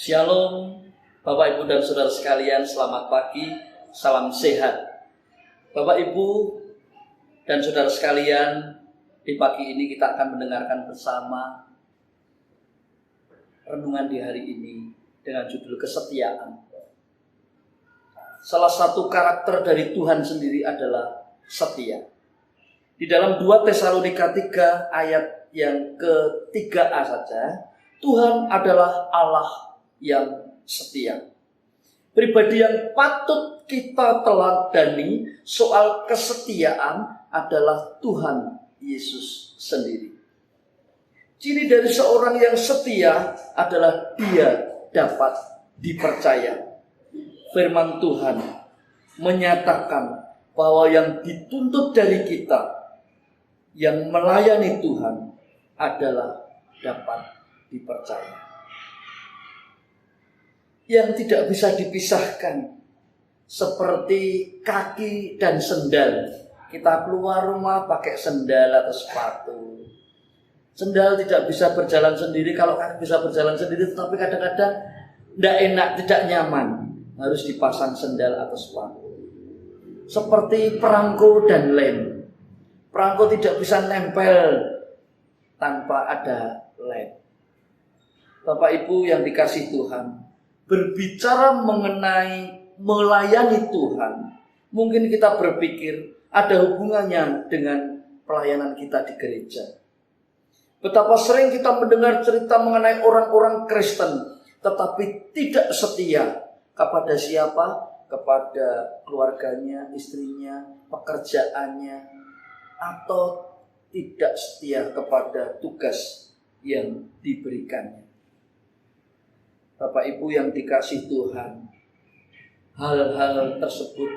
Shalom, Bapak Ibu dan Saudara sekalian, selamat pagi, salam sehat. Bapak Ibu dan Saudara sekalian, di pagi ini kita akan mendengarkan bersama renungan di hari ini dengan judul kesetiaan. Salah satu karakter dari Tuhan sendiri adalah setia. Di dalam 2 Tesalonika 3 ayat yang ke-3a saja, Tuhan adalah Allah yang setia. Pribadi yang patut kita teladani soal kesetiaan adalah Tuhan Yesus sendiri. Ciri dari seorang yang setia adalah dia dapat dipercaya. Firman Tuhan menyatakan bahwa yang dituntut dari kita yang melayani Tuhan adalah dapat dipercaya. Yang tidak bisa dipisahkan, seperti kaki dan sendal. Kita keluar rumah pakai sendal atau sepatu. Sendal tidak bisa berjalan sendiri, kalau kaki bisa berjalan sendiri, tetapi kadang-kadang tidak enak, tidak nyaman. Harus dipasang sendal atau sepatu. Seperti perangko dan lem. Perangko tidak bisa nempel tanpa ada lem. Bapak Ibu yang dikasihi Tuhan, berbicara mengenai melayani Tuhan, mungkin kita berpikir ada hubungannya dengan pelayanan kita di gereja. Betapa sering kita mendengar cerita mengenai orang-orang Kristen, tetapi tidak setia kepada siapa? Kepada keluarganya, istrinya, pekerjaannya, atau tidak setia kepada tugas yang diberikannya. Bapak Ibu yang dikasihi Tuhan, hal-hal tersebut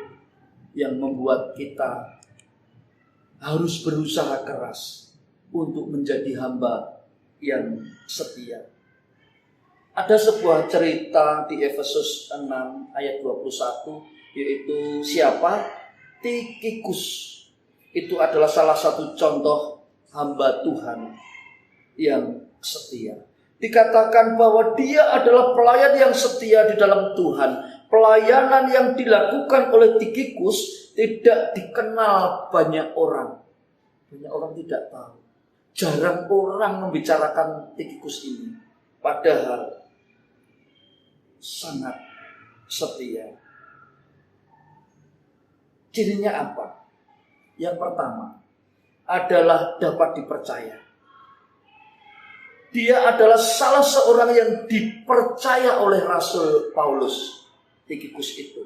yang membuat kita harus berusaha keras untuk menjadi hamba yang setia. Ada sebuah cerita di Efesus 6 ayat 21, yaitu siapa? Tikhikus. Itu adalah salah satu contoh hamba Tuhan yang setia. Dikatakan bahwa dia adalah pelayan yang setia di dalam Tuhan. Pelayanan yang dilakukan oleh Tikhikus tidak dikenal banyak orang. Banyak orang tidak tahu. Jarang orang membicarakan Tikhikus ini. Padahal sangat setia. Cirinya apa? Yang pertama adalah dapat dipercaya. Dia adalah salah seorang yang dipercaya oleh Rasul Paulus. Tikhikus itu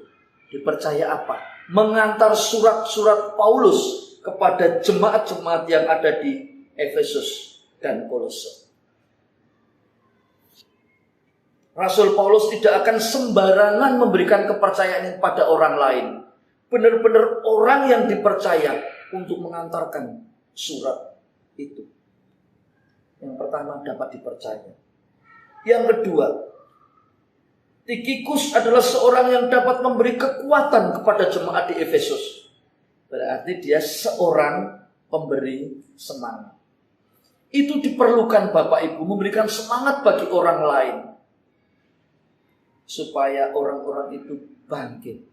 dipercaya apa? Mengantar surat-surat Paulus kepada jemaat-jemaat yang ada di Efesus dan Kolose. Rasul Paulus tidak akan sembarangan memberikan kepercayaan pada orang lain. Benar-benar orang yang dipercaya untuk mengantarkan surat itu. Yang pertama, dapat dipercaya. Yang kedua, Tikhikus adalah seorang yang dapat memberi kekuatan kepada jemaat di Efesus. Berarti dia seorang pemberi semangat. Itu diperlukan Bapak Ibu, memberikan semangat bagi orang lain. Supaya orang-orang itu bangkit,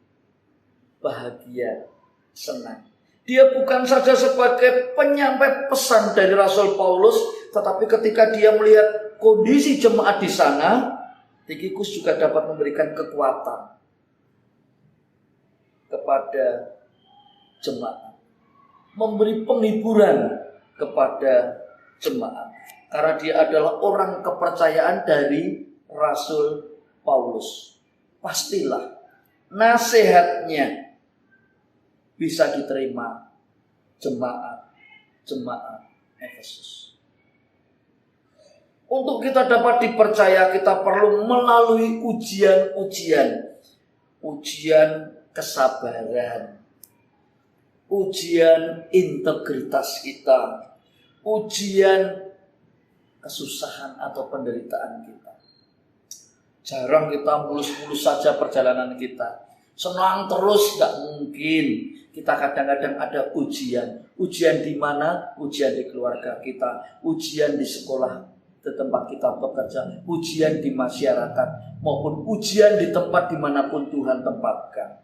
bahagia, senang. Dia bukan saja sebagai penyampai pesan dari Rasul Paulus, tetapi ketika dia melihat kondisi jemaat di sana, Tikhikus juga dapat memberikan kekuatan kepada jemaat, memberi penghiburan kepada jemaat, karena dia adalah orang kepercayaan dari Rasul Paulus. Pastilah nasihatnya bisa diterima jemaat Efesus. Untuk kita dapat dipercaya, kita perlu melalui ujian kesabaran, ujian integritas kita, ujian kesusahan atau penderitaan kita. Jarang kita mulus-mulus saja perjalanan kita. Senang terus, gak mungkin. Kita kadang-kadang ada ujian. Ujian di mana? Ujian di keluarga kita. Ujian di sekolah di tempat kita bekerja, ujian di masyarakat, maupun ujian di tempat dimanapun Tuhan tempatkan.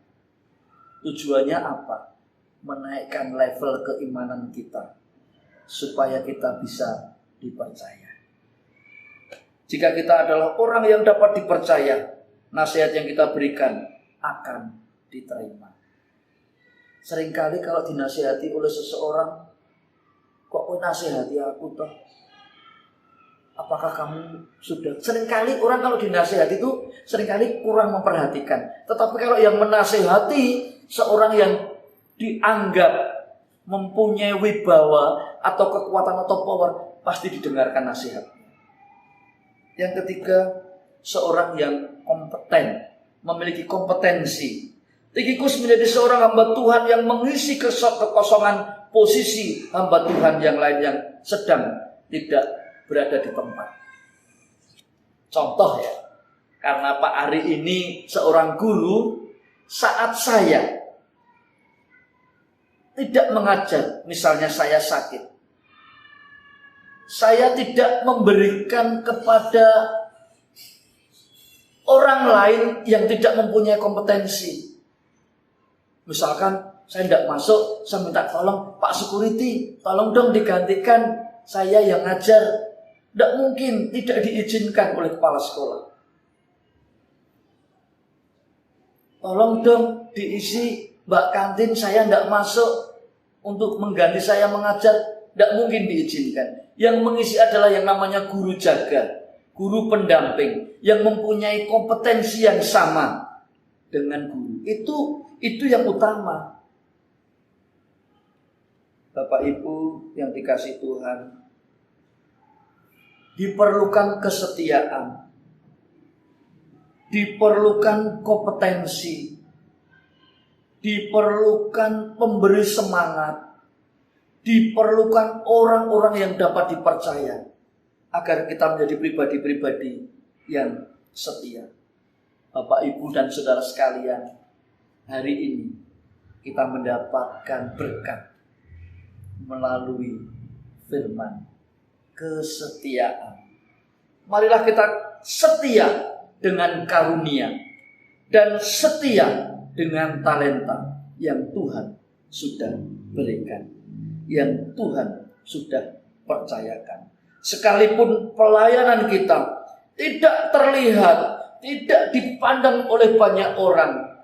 Tujuannya apa? Menaikkan level keimanan kita, supaya kita bisa dipercaya. Jika kita adalah orang yang dapat dipercaya, nasihat yang kita berikan akan diterima. Seringkali kalau dinasihati oleh seseorang, kok kau nasihati aku toh? Apakah kamu sudah? Seringkali orang kalau dinasihati itu seringkali kurang memperhatikan. Tetapi kalau yang menasihati seorang yang dianggap mempunyai wibawa atau kekuatan atau power, pasti didengarkan nasihatnya. Yang ketiga, seorang yang kompeten, memiliki kompetensi. Tikikus menjadi seorang hamba Tuhan yang mengisi kekosongan posisi hamba Tuhan yang lain yang sedang tidak berada di tempat. Contoh ya, karena Pak Ari ini seorang guru, saat saya tidak mengajar, misalnya saya sakit, saya tidak memberikan kepada orang lain yang tidak mempunyai kompetensi. Misalkan saya tidak masuk, saya minta tolong Pak Security, tolong dong digantikan saya yang ngajar. Tidak mungkin, tidak diizinkan oleh kepala sekolah. Tolong dong diisi Mbak kantin, saya tidak masuk untuk mengganti saya mengajar. Tidak mungkin diizinkan. Yang mengisi adalah yang namanya guru jaga, guru pendamping, yang mempunyai kompetensi yang sama dengan guru. Itu yang utama. Bapak Ibu yang dikasihi Tuhan, diperlukan kesetiaan, diperlukan kompetensi, diperlukan pemberi semangat, diperlukan orang-orang yang dapat dipercaya agar kita menjadi pribadi-pribadi yang setia. Bapak, Ibu, dan saudara sekalian, hari ini kita mendapatkan berkat melalui firman kesetiaan. Marilah kita setia dengan karunia dan setia dengan talenta yang Tuhan sudah berikan, yang Tuhan sudah percayakan. Sekalipun pelayanan kita tidak terlihat, tidak dipandang oleh banyak orang,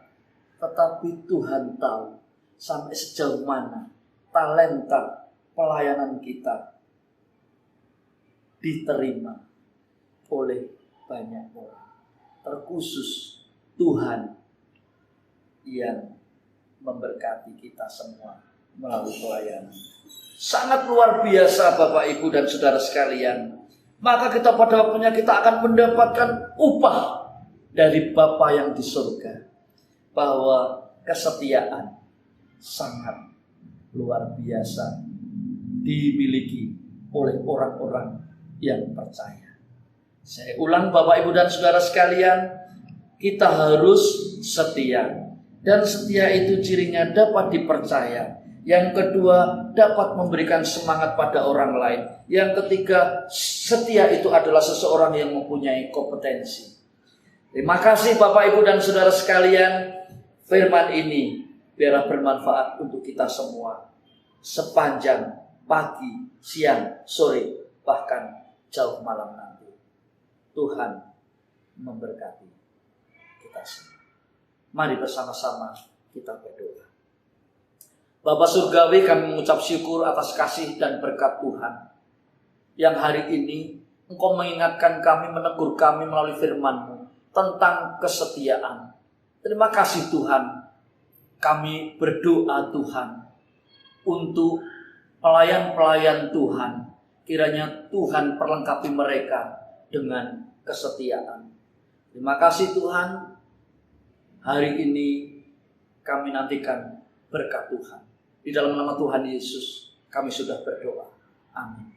tetapi Tuhan tahu sampai sejauh mana talenta pelayanan kita diterima oleh banyak orang. Terkhusus Tuhan yang memberkati kita semua melalui pelayanan. Sangat luar biasa Bapak, Ibu, dan saudara sekalian. Maka kita pada waktunya kita akan mendapatkan upah dari Bapa yang di surga. Bahwa kesetiaan sangat luar biasa dimiliki oleh orang-orang yang percaya. Saya ulang Bapak, Ibu, dan saudara sekalian, kita harus setia. Dan setia itu cirinya dapat dipercaya. Yang kedua, dapat memberikan semangat pada orang lain. Yang ketiga, setia itu adalah seseorang yang mempunyai kompetensi. Terima kasih Bapak, Ibu, dan saudara sekalian. Firman ini biarlah bermanfaat untuk kita semua sepanjang pagi, siang, sore, bahkan jauh malam nanti. Tuhan memberkati kita semua. Mari bersama-sama kita berdoa. Bapa Surgawi, kami mengucap syukur atas kasih dan berkat Tuhan yang hari ini Engkau mengingatkan kami, menegur kami melalui firman-Mu tentang kesetiaan. Terima kasih Tuhan. Kami berdoa Tuhan untuk pelayan-pelayan Tuhan. Kiranya Tuhan perlengkapi mereka dengan kesetiaan. Terima kasih Tuhan. Hari ini kami nantikan berkat Tuhan. Di dalam nama Tuhan Yesus kami sudah berdoa. Amin.